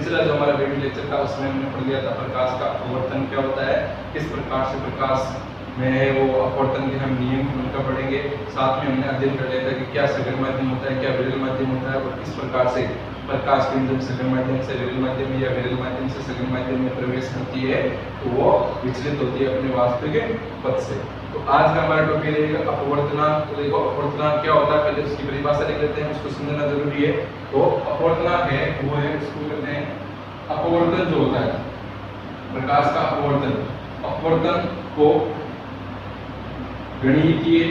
पिछला जो हमारा वीडियो लेक्चर था उसमें हमने पढ़ लिया था प्रकाश का अपवर्तन क्या होता है, किस प्रकार से प्रकाश में वो अपवर्तन के हम नियम उनका पढ़ेंगे। साथ में हमने अध्ययन कर लिया था कि क्या सघन माध्यम होता है, क्या विरल माध्यम होता है और किस प्रकार से प्रकाश की जब सघन माध्यम से विरल माध्यम या विरल माध्यम से सघन माध्यम में प्रवेश करती है तो वो विचलित होती है अपने वास्तविक पथ से। तो आज का हमारा टॉपिक रहेगा अपवर्तनांक। तो देखो अपवर्तनांक क्या होता है, पहले उसकी परिभाषा लिख लेते हैं, उसको समझना जरूरी है। तो अपवर्तनांक है वो है, उसको कहते हैं अपवर्तन जो होता है प्रकाश का अपवर्तन। अपवर्तन को गणितीय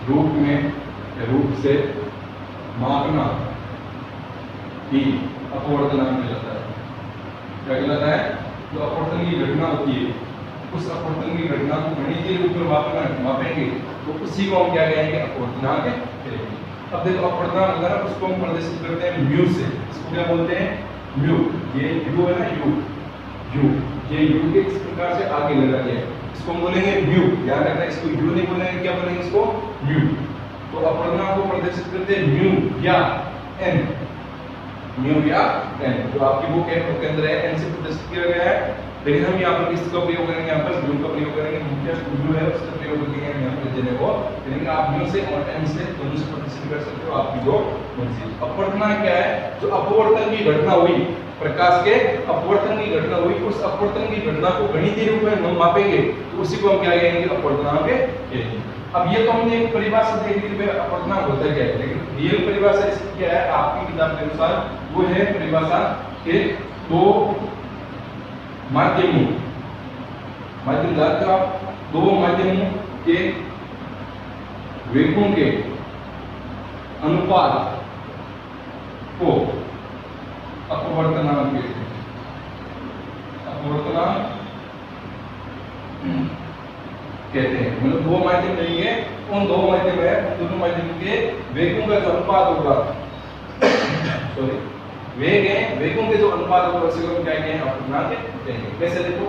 रूप से मापना ही अपवर्तनांक कहलाता है। क्या कहलाता है? जो अपवर्तन की घटना होती है उस अपवर्तन की घटना को गणितीय रूप में मापेंगे तो उसी को हम क्या कहेंगे, अपवर्तनांक कहेंगे। अब देखो अपवर्तनांक होता है उसको हम प्रदर्शित करते हैं म्यू से। इसको क्या बोलते हैं? म्यू। ये यू है ना, यू ये यू के इस प्रकार से आगे लगा दिया है, इसको हम बोलेंगे म्यू। ध्यान रखना, इसको यू नहीं बोलेंगे, क्या बोलेंगे इसको? म्यू। तो अपवर्तनांक को प्रदर्शित करते हैं म्यू या एन। म्यू या एन जो आपकी बुक है उसके अंदर है, एन से प्रदर्शित किया गया है। लेकिन हम यहाँ पर किसका प्रयोग करेंगे? यहाँ पर म्यू का प्रयोग करेंगे। मुख्य म्यू है उसका प्रयोग करेंगे हम यहाँ पर देने को। लेकिन आप म्यू से और एन से दोनों से प्रदर्शित कर सकते हो आपकी जो मर्जी। अपवर्तनांक क्या है? जो अपवर्तन की घटना हुई, प्रकाश के अपवर्तन की घटना हुई, उस अपवर्तन की घटना को गणितीय रूप में हम मापेंगे तो उसी को हम क्या कहेंगे? अपवर्तनांक कहेंगे। अब ये तो हमने एक परिभाषा देखी कि अपवर्तनांक होता क्या है, लेकिन रियल परिभाषा इसकी क्या है आपकी किताब के अनुसार? वो है परिभाषा के दो माध्यम जानते हो आप, दो माध्यमों के वेगों के अनुपात को अपवर्तनांक कहते हैं। अपवर्तनांक कहते हैं मतलब दो माध्यम नहीं है, उन दो माध्यम है, उन दोनों माध्यम के वेगों का जो अनुपात होगा सॉरी वेग है, वेगों के जो अनुपात होगा उसे हम क्या कहेंगे? अपवर्तनांक कहेंगे। कैसे? देखो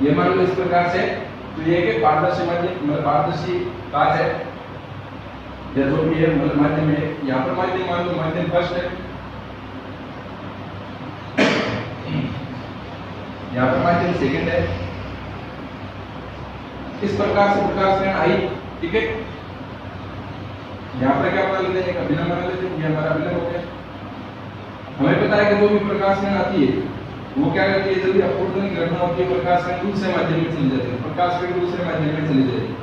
ये मान लो इस प्रकार से, तो ये के पारदर्शी माध्यम मतलब पारदर्शी कांच है या जो भी है मतलब माध्यम है। यहाँ पर माध्यम मान लो माध्यम फर्स्ट है, यहाँ पर माध्यम सेकंड है। इस प्रकार से प्रकाश किरण आई, ठीक है। यहाँ पर क्या बना लेते हैं? अभिलंब बना लेते हैं, ये हमारा अभिलंब हो गया। हमें पता है कि जो भी प्रकाश किरण आती है वो क्या करती है? जब भी अपवर्तन की घटना होती है प्रकाश किरण दूसरे माध्यम में चली जाती है, प्रकाश किरण दूसरे माध्यम में चली जाएगी।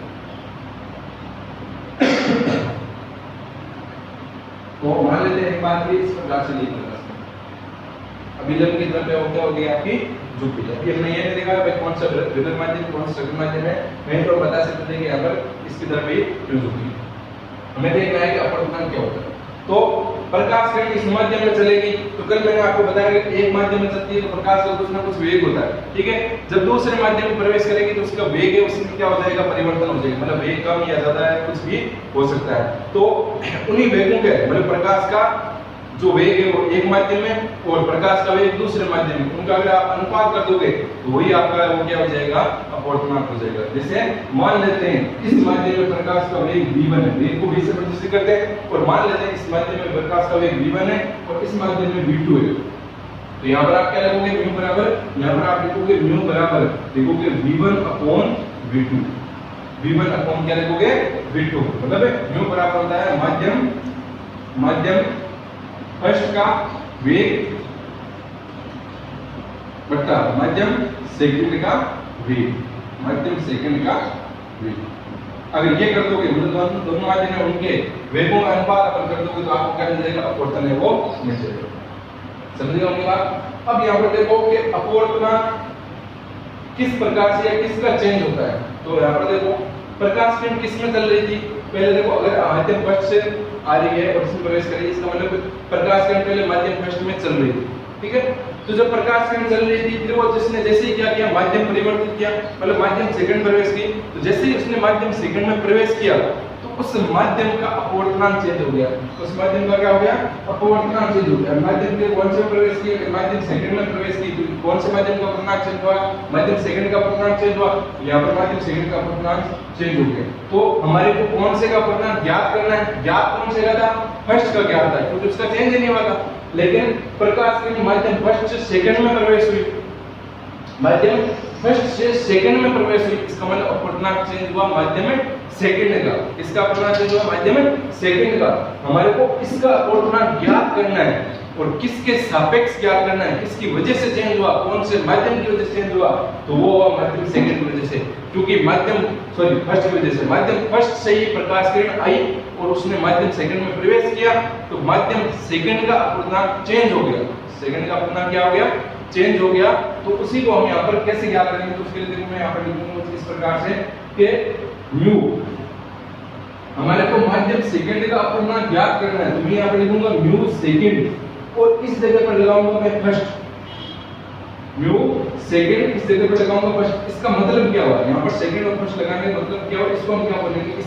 तो मान लेते हैं एक बात भी इस प्रकार से लिख प्रकाश अभिलंब की तरफ क्या हो गई आपकी झुकी। अभी हमने ये नहीं देखा भाई कौन सा विरल माध्यम कौन सा सघन माध्यम है, नहीं तो बता सकते थे कि यहाँ पर इसकी तरफ ही क्यों झुकी। हमें देखना है कि अपवर्तनांक क्या होता है। तो प्रकाश किरण इस माध्यम में चलेगी तो कल मैंने आपको बताया कि एक माध्यम में चलती है तो प्रकाश का कुछ ना कुछ वेग होता है, ठीक है। जब दूसरे माध्यम में प्रवेश करेगी तो उसका वेग है उसमें क्या हो जाएगा? परिवर्तन हो जाएगा, मतलब वेग कम या ज्यादा है कुछ भी हो सकता है। तो उन्हीं वेगों के मतलब प्रकाश का जो वेग है वो एक माध्यम में और प्रकाश का वेग दूसरे माध्यम में, उनका अगर आप अनुपात कर दोगे तो वही आपका वो क्या हो जाएगा? अपवर्तनांक हो जाएगा। जैसे मान लेते हैं इस माध्यम में प्रकाश का वेग v1 है, वेग को v से प्रदर्शित करते हैं, और मान लेते हैं इस माध्यम में प्रकाश का वेग v1 है और इस माध्यम में v2 है। तो यहाँ पर आप क्या लिखोगे? म्यू बराबर, यहाँ पर आप लिखोगे म्यू बराबर लिखोगे v1/v2। v1 अपॉन क्या लिखोगे? v2। मतलब म्यू बराबर होता है माध्यम फर्स्ट का वेग बटा माध्यम सेकंड का वेग, माध्यम सेकंड का वेग। अगर ये कर दोगे मतलब दोनों माध्यम है उनके वेगों का अनुपात अपन कर दोगे तो आपको क्या मिल जाएगा? अपवर्तन है वो मिल जाएगा। समझिए होंगे बात। अब यहाँ पर देखो कि अपवर्तनांक किस प्रकार से या किसका चेंज होता है। तो यहाँ पर देखो प्रकाश किरण किस में चल रही थी? पहले देखो अगर माध्यम फर्स्ट से आ रही है और इसमें प्रवेश कर रही है, इसका मतलब प्रकाश किरण पहले माध्यम फर्स्ट में चल रही थी, ठीक है। तो जब प्रकाश किरण चल रही थी फिर वो जिसने जैसे ही क्या किया? माध्यम परिवर्तित किया, मतलब माध्यम सेकंड प्रवेश की। तो जैसे ही उसने माध्यम सेकंड में प्रवेश किया तो उस माध्यम का अपवर्तनांक चेंज हो गया। उस माध्यम का क्या हो गया? अपवर्तनांक चेंज हो गया। माध्यम के कौन से प्रवेश किए? माध्यम सेकंड में प्रवेश की, तो कौन से माध्यम का अपवर्तनांक चेंज हुआ? माध्यम सेकंड का अपवर्तनांक चेंज हुआ। यहाँ पर माध्यम सेकंड का अपवर्तनांक चेंज हो गया। तो हमारे को कौन से का अपवर्तनांक ज्ञात करना है? ज्ञात कौन से का था? फर्स्ट का ज्ञात था, क्योंकि उसका चेंज नहीं हुआ था। लेकिन प्रकाश की माध्यम फर्स्ट से सेकंड में प्रवेश हुई, माध्यम फर्स्ट से सेकंड में प्रवेश हुई, इसका मतलब अपवर्तनांक चेंज हुआ माध्यम में सेकंड का। इसका अपवर्तनांक चेंज हुआ माध्यम में सेकंड का। हमारे को इसका अपवर्तनांक ज्ञात करना है और किसके सापेक्ष ज्ञात करना है, किसकी वजह से चेंज हुआ, कौन से माध्यम की वजह से चेंज हुआ, तो वो हुआ माध्यम सेकंड की वजह से। क्योंकि माध्यम फर्स्ट की वजह से, माध्यम फर्स्ट से ही प्रकाश किरण आई और उसने माध्यम सेकंड में प्रवेश किया, तो माध्यम सेकंड का अपवर्तनांक चेंज हो गया। सेकंड का अपवर्तनांक क्या हो गया? चेंज हो गया। तो उसी को हम यहाँ पर कैसे ज्ञात करेंगे? तो उसके लिए देखो मैं यहाँ पर लिखूंगा इस प्रकार से कि म्यू, हमारे को माध्यम सेकंड का अपवर्तनांक ज्ञात करना है, तो मैं यहाँ पर लिखूंगा म्यू सेकंड और इस जगह पर लगाऊंगा मैं फर्स्ट। म्यू सेकंड इस जगह पर लगाऊंगा फर्स्ट। इसका मतलब क्या हुआ? यहाँ पर सेकंड और फर्स्ट लगाने का मतलब क्या हुआ? इसको हम क्या बोलेंगे? इस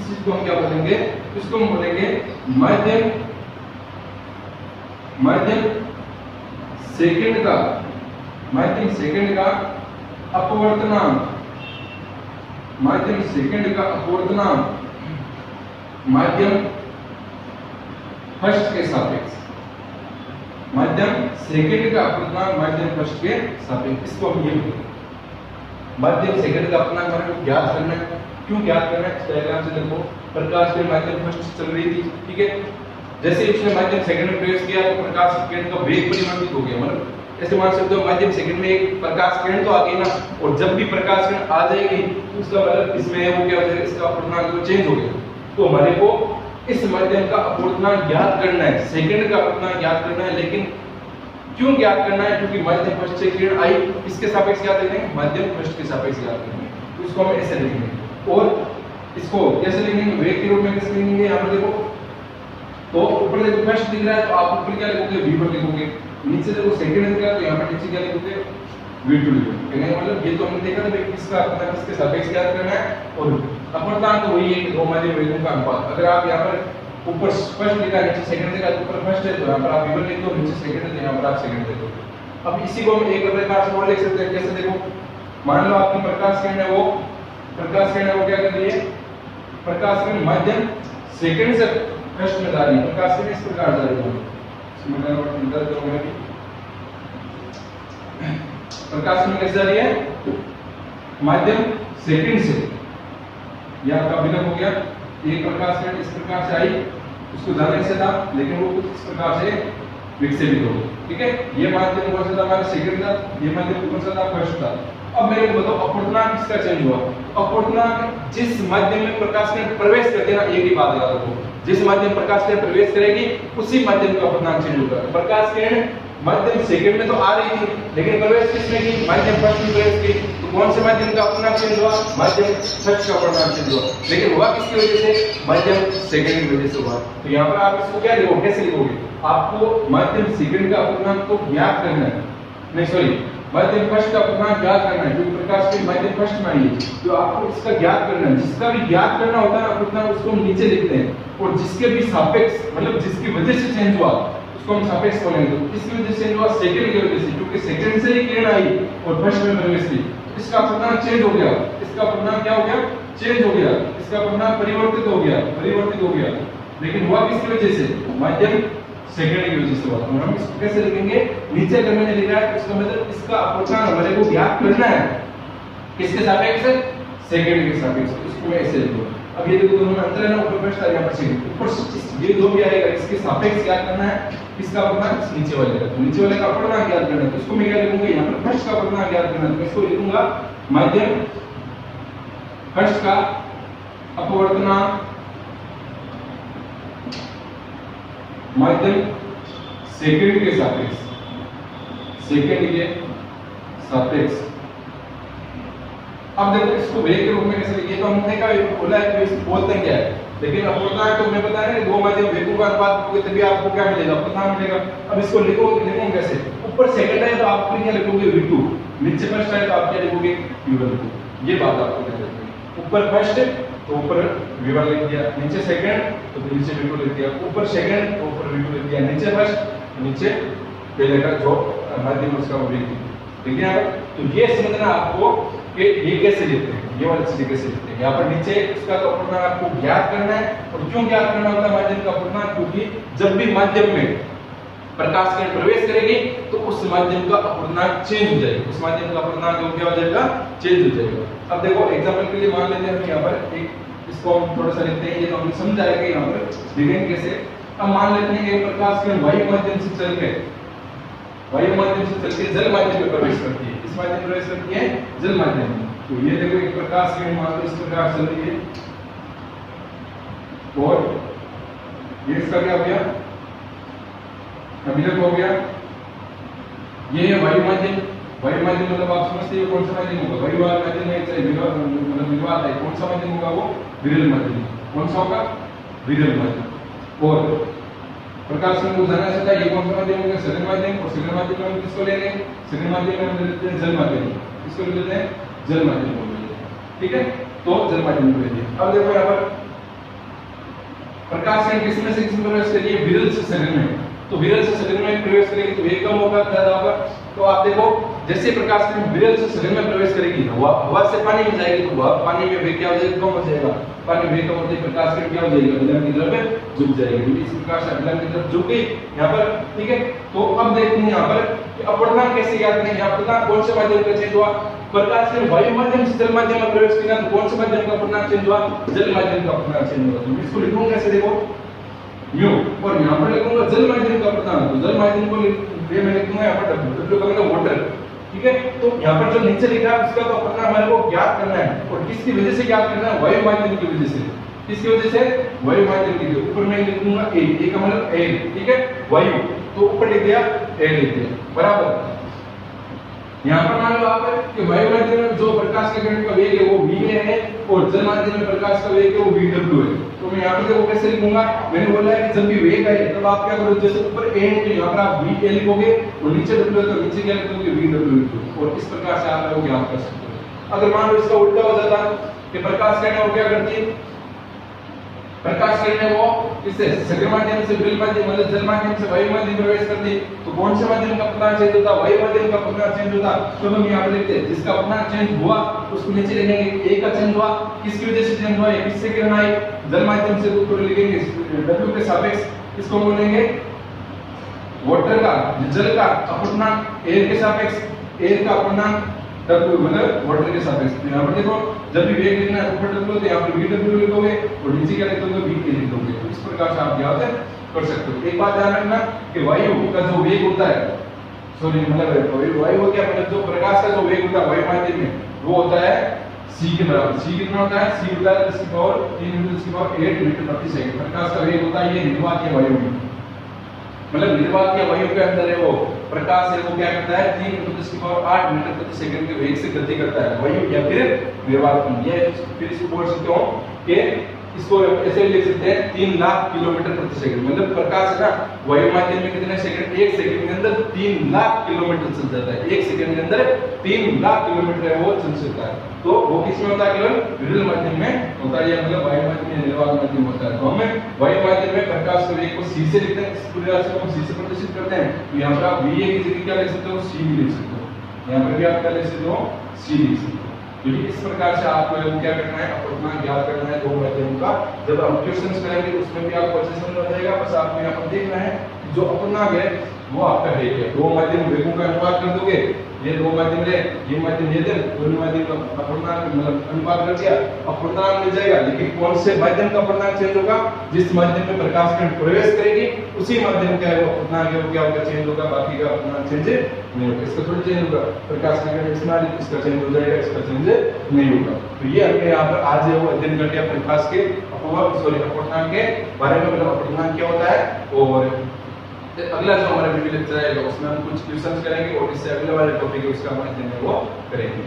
चीज को हम क्या बोलेंगे? इसको हम बोलेंगे माध्यम सेकंड का अपवर्तनांक, माध्यम सेकंड का अपवर्तनांक माध्यम फर्स्ट के सापेक्ष, माध्यम सेकंड का अपवर्तनांक माध्यम फर्स्ट के सापेक्ष। इसको हम ये बोलेंगे माध्यम सेकंड का अपवर्तनांक हमारे को ज्ञात करना है। क्यों ज्ञात करना है? इस डायग्राम से देखो, प्रकाश की माध्यम फर्स्ट चल रही थी, ठीक है। जैसे उसने माध्यम सेकंड में प्रवेश किया तो प्रकाश किरण का वेग परिवर्तित हो गया। मतलब ऐसे मान सकते हो माध्यम सेकंड में एक प्रकाश किरण तो आ गई ना, और जब भी प्रकाश किरण आ जाएगी तो उसका मतलब इसमें वो क्या हो जाएगा? इसका अपवर्तनांक जो चेंज हो गया। तो हमारे को इस माध्यम का अपवर्तनांक ज्ञात करना है, सेकंड का अपवर्तनांक ज्ञात करना है। लेकिन क्यों ज्ञात करना है? क्योंकि माध्यम फर्स्ट से किरण आई, इसके सापेक्ष ज्ञात करेंगे, माध्यम फर्स्ट के सापेक्ष ज्ञात करेंगे। तो इसको हम ऐसे लिखेंगे और इसको कैसे लिखेंगे? वेग के रूप में कैसे लिखेंगे? यहाँ पर देखो, तो ऊपर देखो फर्स्ट दिख रहा है, तो आप ऊपर क्या लिखोगे? v1 लिखोगे। नीचे देखो सेकंड दिख रहा है, तो यहाँ पर नीचे क्या लिखोगे? v2 लिखोगे। कहने का मतलब ये तो हमने देखा था भाई किसका अपवर्तनांक किसके सापेक्ष ज्ञात करना है, और अपवर्तनांक तो वही है कि दो माध्यम वेगों का अनुपात। अगर आप यहाँ पर ऊपर फर्स्ट लिखा है, नीचे सेकंड लिखा है, तो ऊपर फर्स्ट है तो यहाँ पर आप v1 लिख दो, नीचे सेकंड है तो यहाँ पर आप सेकंड लिख दो। अब इसी को हम एक प्रकार से और लिख सकते हैं। कैसे? देखो, मान लो आपकी प्रकाश किरण है, वो क्या कर रही है? प्रकाश किरण माध्यम सेकंड से फर्स्ट में जा रही है। प्रकाश किरण इस प्रकार जा रही है, प्रकाश किरण कैसे जा रही है? माध्यम सेकंड से, यह आपका विलंब हो गया। एक प्रकाश किरण इस प्रकार से आई, उसको जाने से था, लेकिन वो कुछ इस प्रकार से विकसित हो गई, ठीक है। ये माध्यम कौन सा था? हमारा सेकंड था। ये माध्यम कौन सा था? फर्स्ट था। अब मेरे को बताओ अपवर्तनांक किसका चेंज हुआ? अपवर्तनांक जिस माध्यम में प्रकाश किरण प्रवेश करते हैं ना, एक ही बात याद रखो, जिस माध्यम प्रकाश किरण प्रवेश करेगी उसी माध्यम का अपवर्तनांक चेंज होगा। प्रकाश किरण माध्यम सेकंड में तो आ रही थी, लेकिन प्रवेश किसमें की? माध्यम फर्स्ट में प्रवेश की, तो कौन से माध्यम का अपवर्तनांक चेंज हुआ? माध्यम फर्स्ट का अपवर्तनांक चेंज हुआ। लेकिन हुआ किसकी वजह से? माध्यम सेकंड की वजह से हुआ। तो यहाँ पर आप इसको क्या लिखोगे? कैसे लिखोगे? आपको माध्यम सेकंड का अपवर्तनांक को ज्ञात करना है, नहीं सॉरी माध्यम फर्स्ट का अपवर्तनांक ज्ञात करना है, क्योंकि प्रकाश की माध्यम फर्स्ट में आई है, तो आपको इसका ज्ञात करना है। जिसका भी ज्ञात करना होता है अपवर्तनांक, उसको हम नीचे लिखते हैं, और जिसके भी सापेक्ष मतलब जिसकी वजह से चेंज हुआ उसको हम सापेक्ष बोलेंगे। तो किसकी वजह से चेंज हुआ? सेकंड की वजह से, क्योंकि सेकंड से ही किरण आई और फर्स्ट में प्रवेश की, तो इसका अपवर्तनांक चेंज हो गया। इसका अपवर्तनांक क्या हो गया? चेंज हो गया। इसका अपवर्तनांक परिवर्तित हो गया। लेकिन हुआ किसकी वजह से? माध्यम सेकंड की वजह से हुआ। और हम इसको कैसे लिखेंगे? नीचे अगर मैंने लिखा है, इसका मतलब इसका अपवर्तनांक हमारे को ज्ञात करना है, किसके सापेक्ष? सेकंड के सापेक्ष। इसको मैं ऐसे लिखूंगा। अब ये देखो दोनों में अंतर है ना, ऊपर फर्स्ट आ यहाँ पर सेकंड, ऊपर ये दो भी आएगा, इसके सापेक्ष ज्ञात करना है, किसका अपवर्तनांक? इस नीचे वाले का। तो नीचे वाले का अपवर्तनांक ज्ञात करना है, तो इसको मैं क्या लिखूंगा? यहाँ पर फर्स्ट का अपवर्तनांक ज्ञात करना है, तो इसको लिखूंगा माध्यम फर्स्ट का अपवर्तनांक माध्यम सेकंड के सापेक्ष, अब देखो इसको वेग के रूप में कैसे लिखिए? तो हमने कहा बोला है कि बोलते हैं क्या है, लेकिन अपवर्तनांक तो मैं बता रहा हूं दो माध्यम वेगों का अनुपात करोगे तभी आपको क्या मिलेगा? अपवर्तनांक मिलेगा। अब इसको लिखोगे कैसे? ऊपर सेकंड है तो आप क्या लिखोगे? v2, नीचे फर्स्ट है तो आप क्या लिखोगे? v1। ये बात आपको ध्यान रखनी है। ऊपर फर्स्ट तो ऊपर V1 लिख दिया, नीचे सेकंड तो नीचे V2 लिख दिया, ऊपर सेकंड तो ऊपर V2 लिख दिया, नीचे फर्स्ट नीचे पहले का जो माध्यम उसका वो लिख दिया। ठीक है, तो ये समझना आपको कि ये कैसे लिखते हैं, ये वाली चीजें कैसे लिखते हैं। यहाँ पर नीचे उसका तो अपूर्णांक आपको ज्ञात करना है। और क्यों ज्ञात करना होता है माध्यम का अपूर्णांक, क्योंकि जब भी माध्यम में प्रकाश किरण प्रवेश करेगी तो उस माध्यम का अपूर्णांक चेंज हो जाएगा, उस माध्यम का अपूर्णांक क्या हो जाएगा, चेंज हो जाएगा। अब देखो एग्जांपल के लिए मान लेते हैं हम यहाँ पर एक इसको हम थोड़ा सा लिखते हैं, ये तो हमने समझाया कि यहाँ पर लिखेंगे कैसे। अब मान लेते हैं कि प्रकाश किरण वायु माध्यम से चल के जल माध्यम में प्रवेश करती है, इस माध्यम में प्रवेश करती है जल माध्यम में। तो ये देखो एक प्रकाश किरण मान लो इस प्रकार चल रही है और ये इसका क्या हो गया, अभिलक हो गया। ये है वायु माध्यम। वायु माध्यम मतलब आप समझते हो कौन सा माध्यम होगा, वायु वाला माध्यम है, चाहे मतलब निर्वात है, कौन सा माध्यम होगा, वो विरल माध्यम। कौन सा होगा, विरल माध्यम। और प्रकाश किरण को जाना चाहता है ये कौन सा माध्यम होगा, सघन माध्यम। और सघन माध्यम में हम किसको ले रहे हैं, सघन माध्यम में हम लेते हैं जल माध्यम, इसको लेते हैं जल माध्यम को लेते हैं। ठीक है, तो जल माध्यम को लेते हैं। अब देखो यहाँ पर प्रकाश किरण किसमें से किसमें प्रवेश करिए, विरल से सघन में। तो विरल से सघन में प्रवेश करेगी तो वेग कम होगा, ज्यादा होगा। तो आप देखो जैसे प्रकाश किरण विरल से सघन में प्रवेश करेगी, हवा से पानी में जाएगी तो पानी में वेग क्या हो जाएगा, कम हो जाएगा। पानी में वेग कम होते ही प्रकाश किरण क्या हो जाएगी, अभिलंब की तरफ झुक जाएगी। इस प्रकार से अभिलंब की तरफ झुक गई यहाँ पर। ठीक है, तो अब देखते हैं यहाँ पर अपूर्णांक कैसे ज्ञात करेंगे। अपूर्णांक कौन से माध्यम का चेंज हुआ, प्रकाश किरण वायु माध्यम से जल माध्यम में प्रवेश किया तो कौन से माध्यम का अपूर्णांक चेंज हुआ, जल माध्यम का अपूर्णांक चेंज हुआ। तो इसको लिखूंगा कैसे, देखो म्यू, और यहाँ पर लिखूंगा जल माध्यम का अपूर्णांक। तो जल माध्यम को ये मैं लिखूंगा यहाँ पर W का मतलब वाटर। ठीक है, तो यहाँ पर जो नीचे लिखा है उसका तो अपूर्णांक हमारे को ज्ञात करना है। और किसकी वजह से ज्ञात करना है, वायु माध्यम की वजह से। किसकी वजह से, वायु माध्यम की। ऊपर मैं लिखूंगा ए का मतलब एयर। ठीक है, वायु तो ऊपर लिख दिया, एयर लिख दिया, बराबर। यहाँ पर मान लो आप कि वायु माध्यम में जो प्रकाश के किरण का वेग है वो va है और जल माध्यम में प्रकाश का वेग है वो vw है। तो मैं यहाँ पर देखो कैसे लिखूंगा, मैंने बोला है कि जब भी वेग है तब आप क्या करोगे, जैसे ऊपर a है तो यहाँ पर आप va लिखोगे और नीचे w है तो नीचे क्या लिखोगे, vw लिखोगे। और इस प्रकार से आप लोग ज्ञात कर सकते हो। अगर मान लो इसका उल्टा हो जाता कि प्रकाश किरण वो क्या करती है, प्रकाश किरण वो इससे सघन माध्यम से विरल माध्यम मतलब जल माध्यम से वायु माध्यम में प्रवेश करती है तो कौन से माध्यम का अपूर्णांक चेंज होता, वायु माध्यम का अपूर्णांक चेंज होता। तो हम यहाँ पर लिखते हैं जिसका अपूर्णांक चेंज हुआ उसको नीचे लिखेंगे, a का चेंज हुआ, किसकी वजह से चेंज हुआ, किससे किरण आई, जल माध्यम से। तो ऊपर लिखेंगे w के सापेक्ष इसको बोलेंगे वाटर का, जल का अपूर्णांक एयर के सापेक्ष, एयर का अपूर्णांक W मतलब वाटर के सापेक्ष। यहाँ पर देखो जब भी वेग लिखना है ऊपर W तो यहाँ पर vw लिखोगे और नीचे क्या लिखोगे, v लिखोगे। तो इस प्रकार से आप ज्ञात कर सकते हो। एक बात ध्यान रखना कि वायु का जो वेग होता है, सॉरी मतलब वायु क्या मतलब जो प्रकाश का जो वेग होता है वायु माध्यम में वो होता है c के बराबर। c कितना होता है, c होता है 10 की पावर 3 × 10 की पावर 8 मीटर प्रति सेकंड। प्रकाश का वेग होता है ये निर्वात या वायु में, मतलब निर्वात या वायु के अंदर है वो प्रकाश है वो क्या करता है 3 × 10 की पावर 8 मीटर प्रति सेकंड के वेग से गति करता है, वायु या फिर निर्वात में। ये फिर इसको बोल सकते हो कि इसको ऐसे लिख सकते हैं 3 लाख किलोमीटर प्रति सेकंड। मतलब प्रकाश है ना वायु माध्यम में कितने सेकंड, 1 सेकंड के अंदर 3 लाख किलोमीटर चल जाता है। 1 सेकंड के अंदर 3 लाख किलोमीटर है वो चल सकता है। तो वो किसमें होता है, केवल विरल माध्यम में होता है, मतलब वायु माध्यम में निर्वात माध्यम होता है। तो हमें वायु माध्यम में प्रकाश के वेग को c से लिखते हैं, इस पूरी राशि को हम c से प्रदर्शित करते हैं। तो यहाँ पर आप va की जगह क्या लिख सकते हो, c भी लिख सकते हो। यहाँ पर भी आप क्या लिख सकते हो, c लिख सकते हो। क्योंकि इस प्रकार से आपको क्या करना है, अपूर्णांक ज्ञात करना है दो माध्यमों का। जब हम क्वेश्चंस करेंगे तो उसमें भी आपको अच्छे समझ आ जाएगा। बस आपको यहाँ पर देखना है जो अपूर्णांक है वो आपका वेग है। दो माध्यम वेगों का अनुपात कर दोगे, ये दो माध्यम ले, ये माध्यम ये दे, दोनों माध्यम का अपूर्णांक मतलब अनुपात कर दिया, अपूर्णांक मिल जाएगा। लेकिन कौन से माध्यम का अपूर्णांक चेंज होगा, जिस माध्यम में प्रकाश किरण प्रवेश करेगी उसी माध्यम का है वो अपूर्णांक है वो क्या होगा, चेंज होगा। बाकी का अपूर्णांक चेंज नहीं होगा, इसका थोड़ी चेंज होगा। प्रकाश किरण इसमें आ रही इसका चेंज हो जाएगा, इसका चेंज नहीं होगा। तो ये हमने यहाँ पर आज है वो अध्ययन कर लिया प्रकाश के अपूर्णांक के बारे में, मतलब अपूर्णांक क्या होता है। और अगला जो हमारा वीडियो लेक्चर आएगा उसमें हम कुछ क्वेश्चंस करेंगे और इससे अगले वाले टॉपिक है उसका हम अध्ययन वो करेंगे।